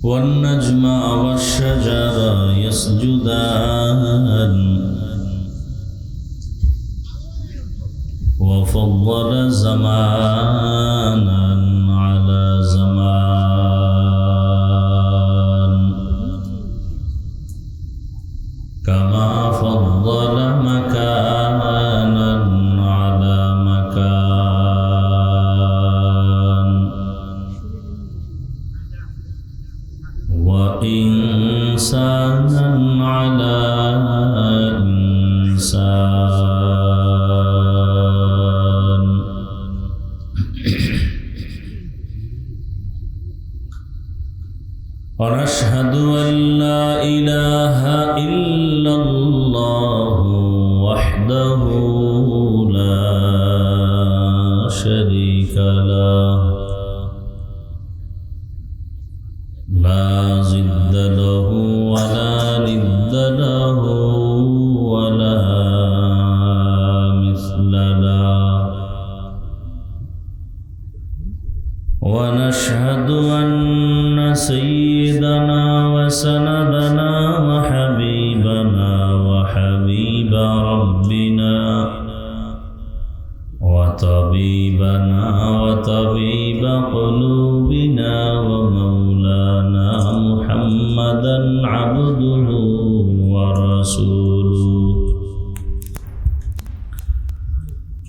والنجم والشجر يسجدان وفضل زمانا على زمان كما فضل مكانا على مكان وإنسانا على إنسان ونشهد أن لا إله إلا الله وحده لا شريك له لا ضد له ولا ند له ولا مثل له ونشهد أن سيدنا وسندنا وحبيبنا وحبيب ربنا وطبيبنا وطبيب قلوبنا ومولانا محمدا عبده ورسوله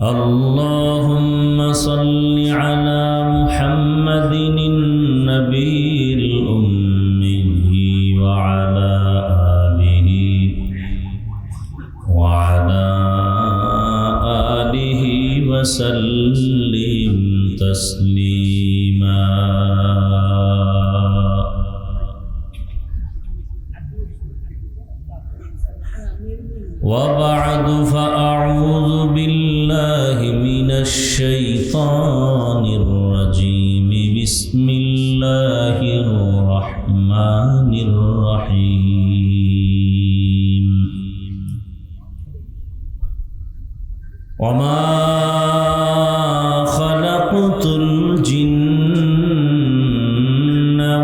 اللهم صل على محمد النبي الأمي وعلى آله وسلم تسليما وبعد فأعوذ بالله من الشيطان الرجيم بسم الله الرحمن الرحيم وما خلقت الجن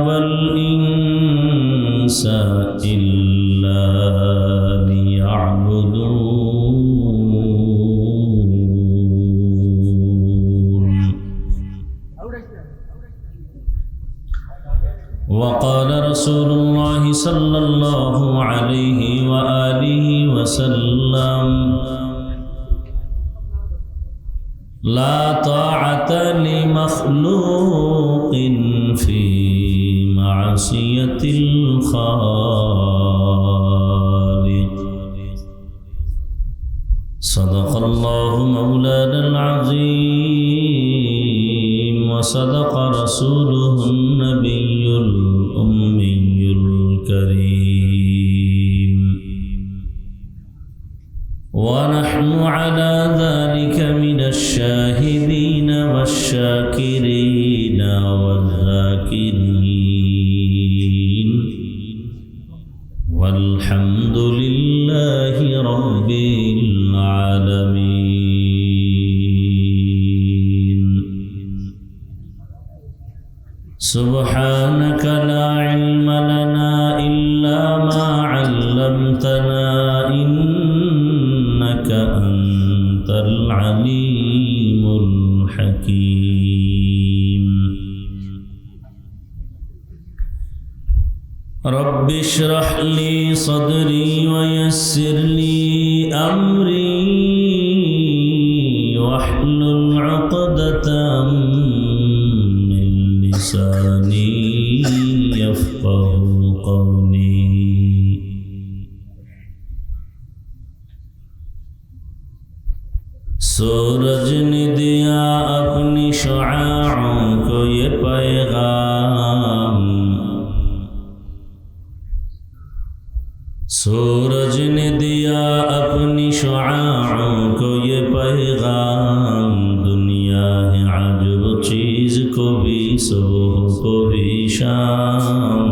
والإنس إلا ليعبدون وقال رسول الله صلى الله عليه وآله وسلم لا طاعة لمخلوق في معصية الخالق صدق الله مولانا العظيم وصدق رسوله النبي الأمي الكريم ونحن على ذلك من الشاهدين والشاكرين والذاكرين والحمد لله رب العالمين سبحانك لا علم لنا إلا ما علمتنا إنك أنت العليم الحكيم رب اشرح لي صدري ويسر لي أمري واحلل عقدة من لساني يفقه قولي सूरज ने दिया अपनी शुआओं को ये पैगाम सूरज ने दिया अपनी शुआओं को ये पैगाम दुनिया है अजब चीज को भी सुबह को भी शाम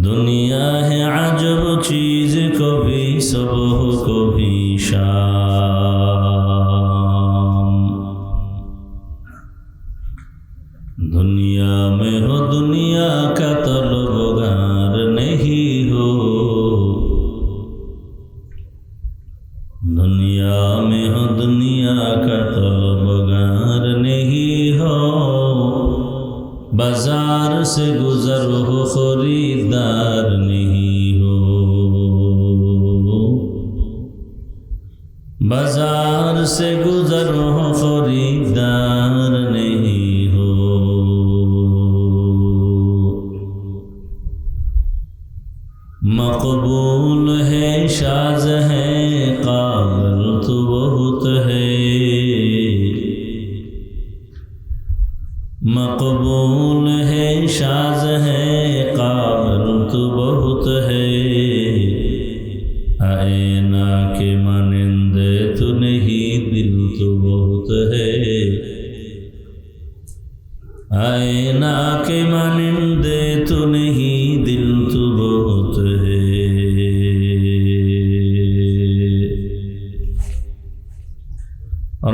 दुनिया है अजब चीज को भी सुबह को भी शाम दुनिया में हो दुनिया का तलबगार नहीं हो, दुनिया में हो दुनिया का तलबगार नहीं हो, बाजार से गुजर हो खरीदार नहीं हो, बाजार से गुजर हो खरीदार नहीं हो। मकबूल है शाज़ है काबिल तो बहुत है, मकबूल है शाज़ है काबिल तो बहुत है, आईना के मानिंदे तो नहीं दिल तो बहुत है, आईना के मानिंदे तो नहीं दिल तो बहुत है।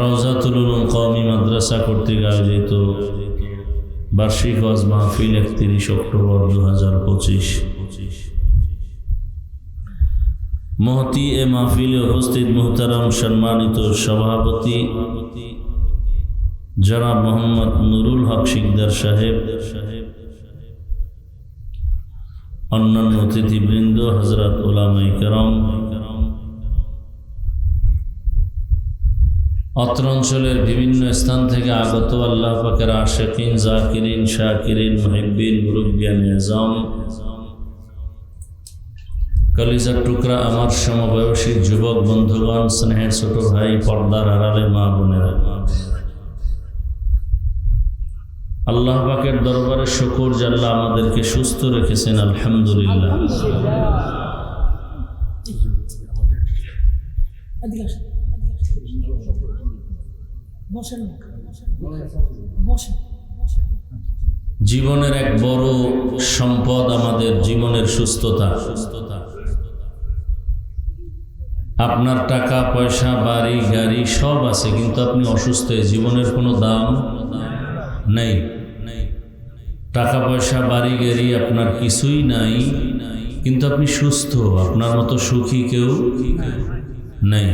রওজাতুল উলুম কওমি মাদ্রাসা কর্তৃক আয়োজিত বার্ষিক ওয়াজ মাহফিল 31 অক্টোবর 2025। মহতি এ মাহফিলে উপস্থিত মুহতারাম সম্মানিত সভাপতি জনাব মোহাম্মদ নুরুল হক শিকদার সাহেব, অন্যান্য অতিথিবৃন্দ, হযরত উলামায়ে কেরাম, অত্র অঞ্চলের বিভিন্ন স্থান থেকে আগত আল্লাহ পাকের আশিকিন, জাকিরিন, শাকিরিন, মুহিব্বিন, মুরব্বিয়ান আযম, কলিজার টুকরা আমার সমবয়সী যুবক বন্ধুগণ, স্নেহের ছোট ভাই, পর্দার আড়ালে মা বোনেরা, আল্লাহ পাকের দরবারে শুকর যে আল্লাহ আমাদেরকে সুস্থ রেখেছেন, আলহামদুলিল্লাহ। জীবনের এক বড় সম্পদ আমাদের জীবনের সুস্থতা। আপনার টাকা পয়সা, বাড়ি গাড়ি সব আছে, কিন্তু আপনি অসুস্থ, জীবনের কোনো দাম নেই। টাকা পয়সা, বাড়ি গাড়ি আপনার কিছুই নাই, কিন্তু আপনি সুস্থ, আপনার মতো সুখী কেউ নেই।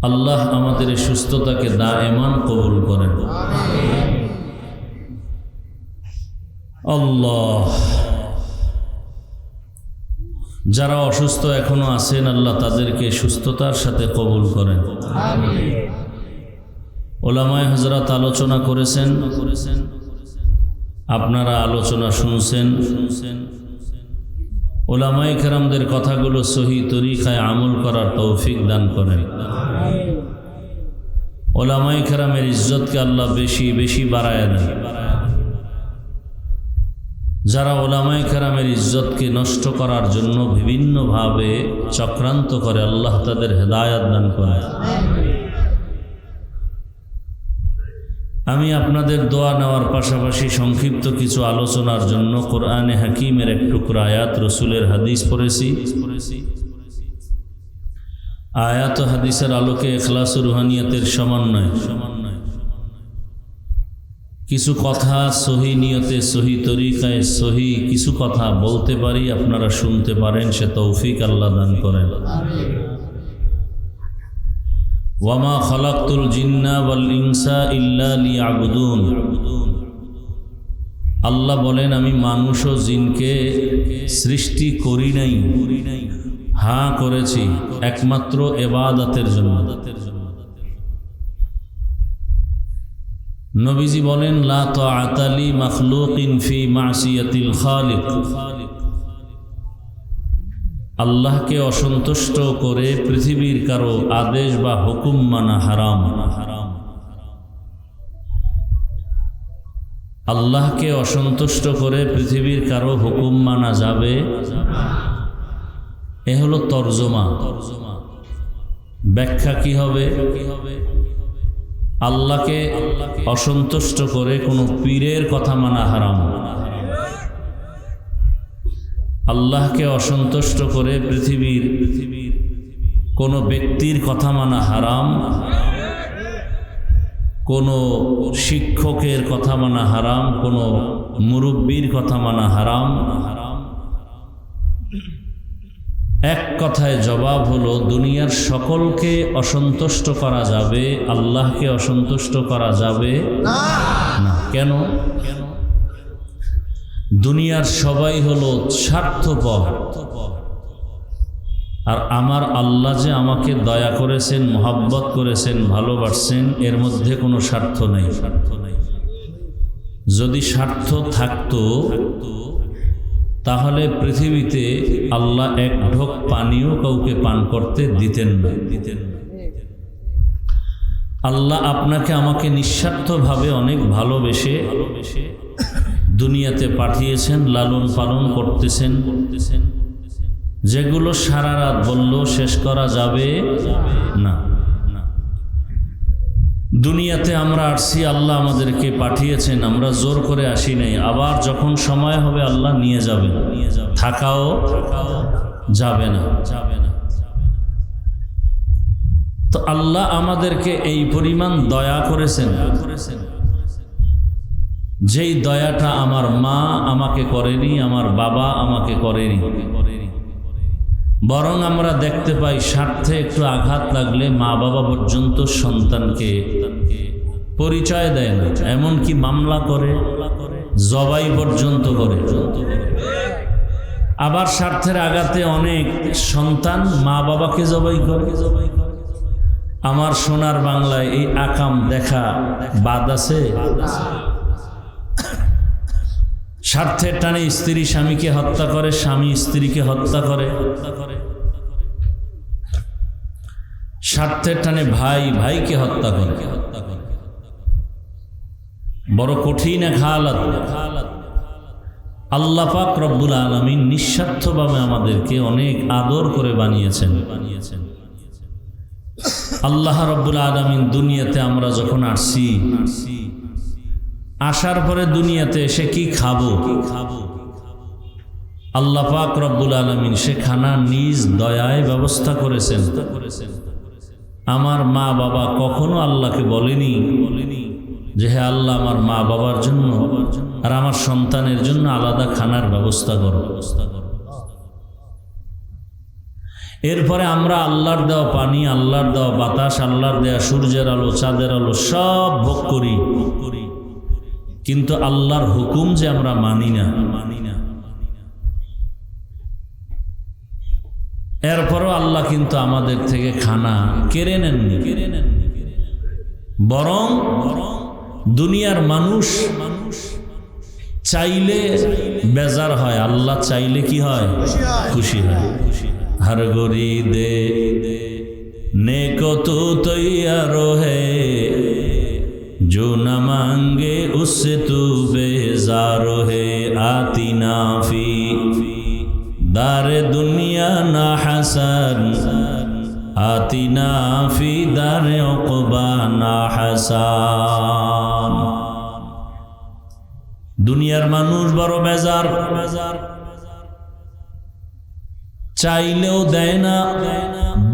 আল্লাহ আমাদের এই সুস্থতাকে দায়েমান কবুল করেন। আল্লাহ, যারা অসুস্থ এখনো আছেন, আল্লাহ তাদেরকে সুস্থতার সাথে কবুল করেন। ওলামায়ে হযরত আলোচনা করেছেন, আপনারা আলোচনা শুনছেন। ওলামায়ে কেরামদের কথাগুলো সহি তরিকায় আমল করার তৌফিক দান করেন। ওলামায়ে কেরামের ইজ্জতকে আল্লাহ বেশি বেশি বাড়ায় দেন। যারা ওলামায়ে কেরামের ইজ্জতকে নষ্ট করার জন্য বিভিন্নভাবে চক্রান্ত করে, আল্লাহ তাদের হেদায়েত দান করেন। আমি আপনাদের দোয়া নেওয়ার পাশাপাশি সংক্ষিপ্ত কিছু আলোচনার জন্য কোরআনে হাকিমের এক টুকরা আয়াত, রসুলের হাদিস পড়েছি। আয়াত ও হাদিসের আলোকে ইখলাস ও রুহানিয়াতের সমন্বয় কিছু কথা সহি নিয়তে, সহি তরিকায়, সহি কিছু কথা বলতে পারি, আপনারা শুনতে পারেন, সে তৌফিক আল্লাহ দান করেন। ওয়ামা খালাকতুল জিন্না ওয়াল ইনসা ইল্লা লিয়াবুদুন। আল্লাহ বলেন, আমি মানুষ ও জিনকে সৃষ্টি করি নাই, হ্যাঁ করেছি একমাত্র ইবাদতের জন্য। নবীজি বলেন, লা তাআতা লি মাখলুকিন ফি মাসিয়াতিল খালিক। আল্লাহকে অসন্তুষ্ট করে পৃথিবীর কারো আদেশ বা হুকুম মানা হারাম। আল্লাহকে অসন্তুষ্ট করে পৃথিবীর কারো হুকুম মানা যাবে, এ হলো তরজমা। ব্যাখ্যা কি হবে? আল্লাহকে অসন্তুষ্ট করে কোনো পীরের কথা মানা হারাম। আল্লাহকে অসন্তুষ্ট করে পৃথিবীর কোনো ব্যক্তির কথা মানা হারাম। কোনো শিক্ষকের কথা মানা হারাম, কোনো মুরব্বির কথা মানা হারাম। এক কথায় জবাব হলো, দুনিয়ার সকলকে অসন্তুষ্ট করা যাবে, আল্লাহকে অসন্তুষ্ট করা যাবে না। কেন? দুনিয়ার সবাই হলো স্বার্থপর, আর আমার আল্লাহ যে আমাকে দয়া করেছেন, মহব্বত করেছেন, ভালোবাসছেন, এর মধ্যে কোনো স্বার্থ নেই। যদি স্বার্থ থাকতো তাহলে পৃথিবীতে আল্লাহ এক ঢোক পানিও কাউকে পান করতে দিতেন না। আল্লাহ আপনাকে আমাকে নিঃস্বার্থভাবে অনেক ভালোবেসে দুনিয়াতে পাঠিয়েছেন, লালন পালন করতেছেন, যেগুলো সারা রাত বললেও শেষ করা যাবে না। দুনিয়াতে আমরা আসছি, আল্লাহ আমাদেরকে পাঠিয়েছেন, আমরা জোর করে আসি নাই। আবার যখন সময় হবে আল্লাহ নিয়ে যাবেন, থাকাও যাবে না। তো আল্লাহ আমাদেরকে এই পরিমাণ দয়া করেছেন, যেই দয়াটা আমার মা আমাকে করেনি, আমার বাবা আমাকে করেনি। বরং আমরা দেখতে পাই স্বার্থে একটু আঘাত লাগলে মা বাবা পর্যন্ত সন্তানকে পরিচয় দেয় না, এমনকি মামলা করে, জবাই পর্যন্ত করে। আবার স্বার্থের আঘাতে অনেক সন্তান মা বাবাকে জবাই করে। আমার সোনার বাংলায় এই আকাম দেখা বাদ আছে? স্বার্থের টানে স্ত্রী স্বামীকে হত্যা করে, স্বামী স্ত্রীকে হত্যা করে। স্বার্থের টানে ভাই ভাইকে হত্যা করে। বড় কঠিন এক হালাত। আল্লাহ পাক রব্বুল আলামিন নিঃস্বার্থভাবে আমাদেরকে অনেক আদর করে বানিয়েছেন। আল্লাহ রব্বুল আলামিন দুনিয়াতে আমরা যখন আসছি, আসার পরে দুনিয়াতে এসে কি খাবো, আল্লাহ পাক রব্বুল আলামিন সে খানা নিজ দয়ায় ব্যবস্থা করেছেন। আমার মা বাবা কখনো আল্লাহকে বলেনি যে হে আল্লাহ, আমার মা বাবার জন্য আর আমার সন্তানের জন্য আলাদা খানার ব্যবস্থা করো। এরপরে আমরা আল্লাহর দেওয়া পানি, আল্লাহর দেওয়া বাতাস, আল্লাহর দেওয়া সূর্যের আলো, চাঁদের আলো সব ভোগ করি, কিন্তু আল্লাহর হুকুম যে আমরা মানি না। এরপরও আল্লাহ কিন্তু আমাদের থেকে খানা কেড়ে নেননি। বরং দুনিয়ার মানুষ চাইলে বেজার হয়, আল্লাহ চাইলে কি হয়? খুশি হয়। हर गोरी दे नेको तू तैयार है, जो न मांगे उससे तू बेजार है। आती नाफी दारे दुनिया ना हसन, आती नाफी दारे उक़बा ना हसन। दुनियार मानुष बड़ो बेजार, চাইলেও দেয় না,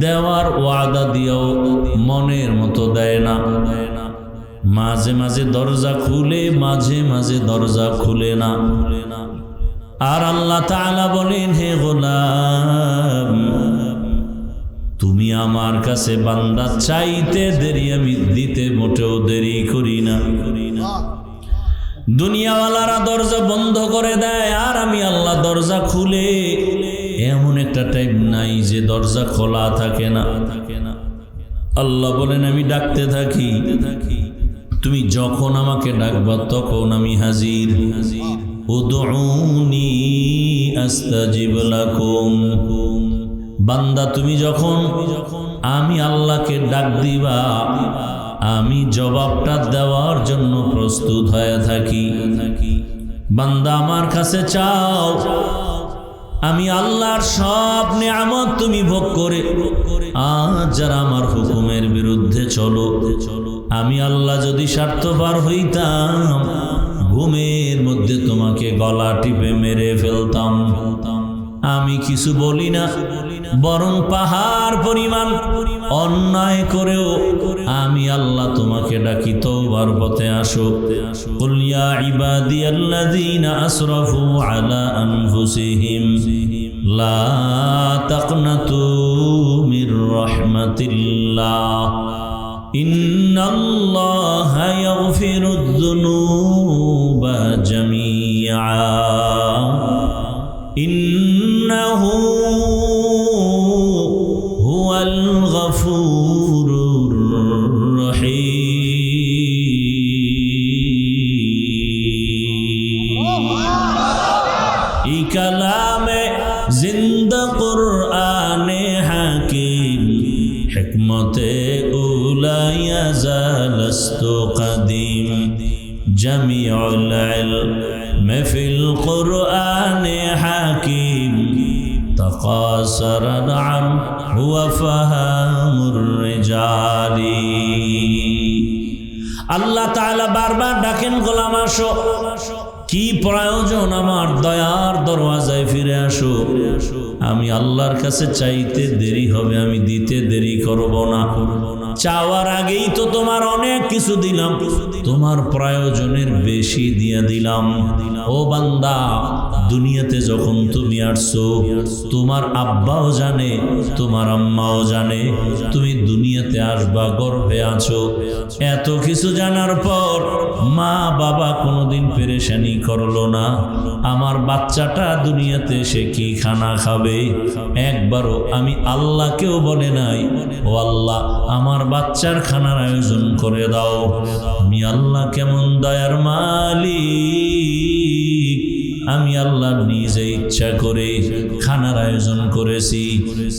দেওয়ার ওয়াদা দিয়েও মনের মতো দেয় না। মাঝে মাঝে দরজা খুলে, মাঝে মাঝে দরজা খুলে না। আর আল্লাহ তাআলা বলেন, হে গোলাম, তুমি আমার কাছে বান্দা চাইতে দেরি, আমি দিতে মোটেও দেরি করি না। দুনিয়াওয়ালারা দরজা বন্ধ করে দেয়, আর আমি আল্লাহ দরজা খুলে। এমন একটা টাইম নাই যে দরজা খোলা থাকে না। আল্লাহ বলেন, আমি ডাকতে থাকি, তুমি যখন আমাকে ডাকবা তখন আমি হাজির। উদউনি আস্তাজিব লাকুম। বান্দা তুমি যখন আমি আল্লাহকে ডাক দিবা, আমি জবাবটা দেওয়ার জন্য প্রস্তুত হয়ে থাকি। বান্দা আমার কাছে চাও, আমি আল্লাহর সব নিয়ামত তুমি ভোগ করে আজ যারা আমার হুকুমের বিরুদ্ধে চলো, আমি আল্লাহ যদি স্বার্থপর হইতাম, ঘুমের মধ্যে তোমাকে গলা টিপে মেরে ফেলতাম। আমি কিছু বলি না, বরং পাহাড় পরিমাণ অন্যায় করেও আমি আল্লাহ তোমাকে ডাকি তওবার পথে আসো। কুল ইয়া ইবাদিয়াল্লাযীনা আসরাফু আলা আনফুসিহিম লা তাকনাতু মির রাহমাতিল্লাহ ইন্নাল্লাহা ইয়াগফিরুদ যুনুবা জামিআ ইন্নাহু হুয়াল গফুরুর রহিম। এই কালামে জিন্দা কুরআনে হাকিম হিকমতে উলায়া জালাস্তু কদিম জামিউল ইলম ফিল কুরআনে হাকিম তাকাসারান আন হুয়া ফাহামুর রিজালি। আল্লাহ তাআলা বারবার ডাকেন, গোলাম আসো, কি প্রয়োজন আমার দয়ার দরওয়াজায় ফিরে আসো। আমি আল্লাহর কাছে চাইতে দেরি হবে, আমি দিতে দেরি করব না। চাওয়ার আগেই তো তোমার অনেক কিছু দিলাম, তোমার প্রয়োজনের বেশি দিয়ে দিলাম। ও বান্দা, দুনিয়াতে যখন তুমি আসছো, তোমার আব্বাও জানে, তোমার আম্মাও জানে তুমি দুনিয়াতে আসবা, গর্ভে আছো। এত কিছু জানার পর মা বাবা কোনোদিন পেরেশানি করলো না, আমার বাচ্চাটা দুনিয়াতে সে কি খানা খাবে। একবারও আমি আল্লাহকেও বলে নাই, ও আল্লাহ আমার বাচ্চার খানার আয়োজন করে দাও। আমি আল্লাহ কেমন দয়ার মালিক, আমি আল্লাহ নিজে ইচ্ছা করে খানার আয়োজন করেছি।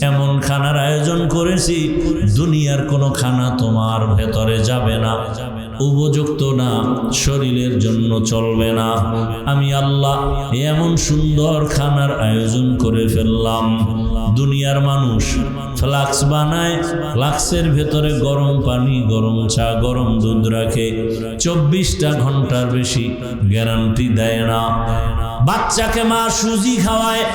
এমন খানার আয়োজন করেছি দুনিয়ার কোনো খানা তোমার ভেতরে যাবে না, উপযুক্ত না, শরীরের জন্য চলবে না। আমি আল্লাহ এমন সুন্দর খানার আয়োজন করে ফেললাম। দুনিয়ার মানুষ ফ্লাক্স বানায়, ফ্লাক্সের ভেতরে গরম পানি, গরম চা, গরম দুধ রাখে, 24টা ঘন্টার বেশি গ্যারান্টি দেয় না। বাচ্চাকে মা সুজি খাওয়ায়,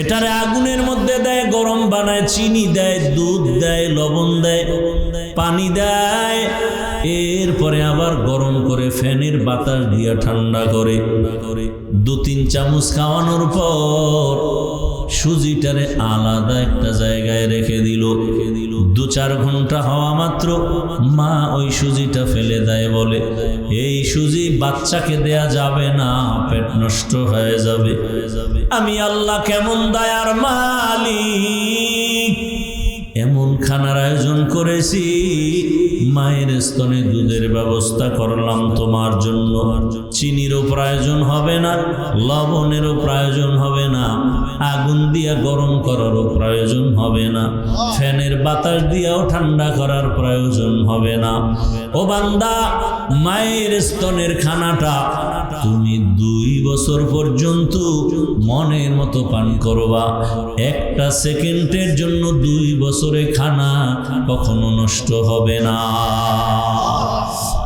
এটারে আগুনের মধ্যে দেয়, গরম বানায়, চিনি দেয়, দুধ দেয়, লবণ দেয়, পানি দেয়, এরপরে আবার গরম করে ফ্যানের বাতাস দিয়ে ঠান্ডা করে 2-3 চামচ খাওয়ানোর পর সুজিটারে আলাদা একটা জায়গায় রেখে দিল। 2-4 ঘন্টা হওয়া মাত্র মা ওই সুজিটা ফেলে দেয়, বলে এই সুজি বাচ্চাকে দেয়া যাবে না, পেট নষ্ট হয়ে যাবে। আমি আল্লাহ কেমন দয়ার মালিক, এমন খানার আয়োজন করেছি, মায়ের স্তনে দুধের ব্যবস্থা করলাম তোমার জন্য। চিনিরও প্রয়োজন হবে না, লবণেরও প্রয়োজন হবে না, আগুন দিয়া গরম করারও প্রয়োজন হবে না, ফ্যানের বাতাস দিয়াও ঠান্ডা করার প্রয়োজন হবে না। ও বান্দা, মায়ের স্তনের খানাটা তুমি 2 বছর পর্যন্ত মনের মতো পান করবা। একটা সেকেন্ডের জন্য 2 বছরে খানা কখনো নষ্ট হবে না।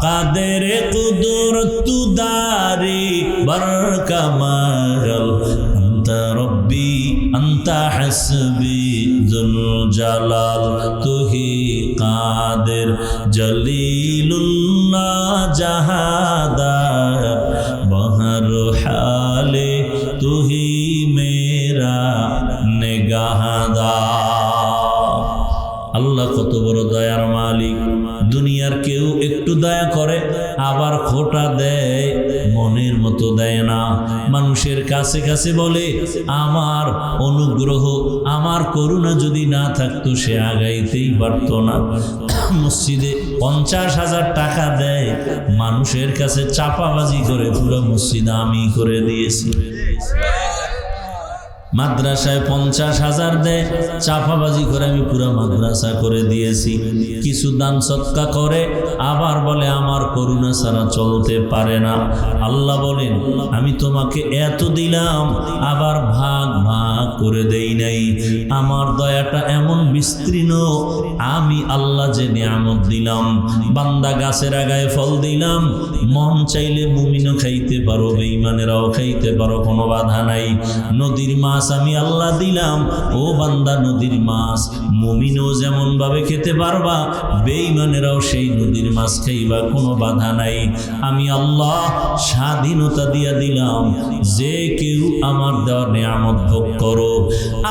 কাদের কুদরত দারি বরকামাল আনতা রব্বি আনতা হাসবি যুল জালাল তুহি কাদের জলিলুল্লাহ জাহাদার বহর হালে তুহি মেরা নিগাহদার। আল্লাহ কত বড় দয়ার মালিক। দুনিয়ার কেউ একটু দয়া করে আবার খোটা দেয়, মনের মতো দেয় না। মানুষের কাছে কাছে বলে আমার অনুগ্রহ, আমার করুণা যদি না থাকতো সে আগাইতেই পারত না। মসজিদে 50,000 টাকা দেয়, মানুষের কাছে চাপাবাজি করে পুরো মসজিদ আমি করে দিয়েছি। মাদ্রাসায় 50,000 দেয়, চাপাবাজি করে আমি পুরো মাদ্রাসা করে দিয়েছি। কিছু দান সৎকা করে আবার বলে আমার করুণা ছাড়া চলতে পারে না। আল্লাহ বলেন আমি তোমাকে এত দিলাম, আবার ভাগ ভাগ করে দেই নাই। আমার দয়াটা এমন বিস্তীর্ণ, আমি আল্লাহ যে নিয়ামত দিলাম। বান্দা গাছের আগায় ফল দিলাম, মন চাইলে মুমিনও খাইতে পারো, বেঈমানেরাও খাইতে পারো, কোনো বাধা নাই। নদীর মাছ মাছ আমি আল্লাহ দিলাম। ও বান্দা, নদীর মাছ মুমিনও যেমন ভাবে খেতে পারবা, বেঈমানেরাও সেই নদীর মাছ খাইবা, কোনো বাধা নাই। আমি আল্লাহ স্বাধীনতা দিয়া দিলাম, যে কেউ আমার দেওয়া নিয়ামত ভোগ করো।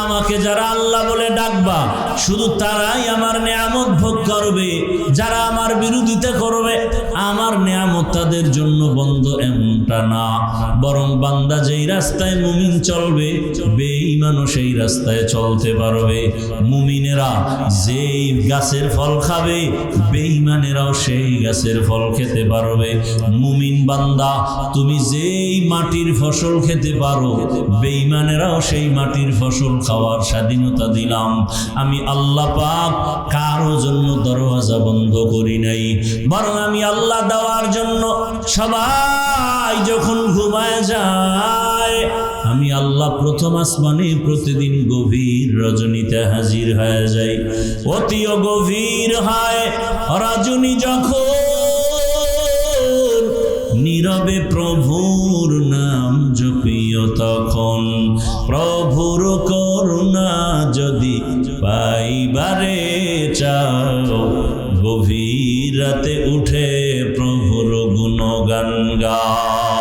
আমাকে যারা আল্লাহ বলে ডাকবা, শুধু তারাই আমার নিয়ামত ভোগ করবে। যারা আমার বিরোধিতা করবে, আমার নিয়ামত তাদের জন্য বন্ধ এমনটা না, বরং বান্দা যেই রাস্তায় মুমিন চলবে, বেঈমানও সেই রাস্তায় চলতে পারবে। মুমিনেরা যেই গাছের ফল খাবে, বেঈমানেরাও সেই গাছের ফল খেতে পারবে। মুমিন বান্দা, তুমি যেই মাটির ফসল খেতে পারো, বেঈমানেরাও সেই মাটির ফসল খাওয়ার স্বাধীনতা দিলাম। আমি আল্লাহ পাক কারো জন্য দরওয়াজা বন্ধ করি নাই, বরং আমি আল্লাহ দেওয়ার জন্য সবাই যখন ঘুমায় যায়, আমি আল্লাহ প্রথম আসমানে প্রতিদিন গভীর রজনীতে হাজির হয়ে যাই। অতিও গভীর হয় রজনী যখন, নীরবে প্রভুর নাম জপিও তখন। প্রভুর করুণা যদি পাইবারে চাও, গভীর রাতে উঠে প্রভুর গুণগান গাও।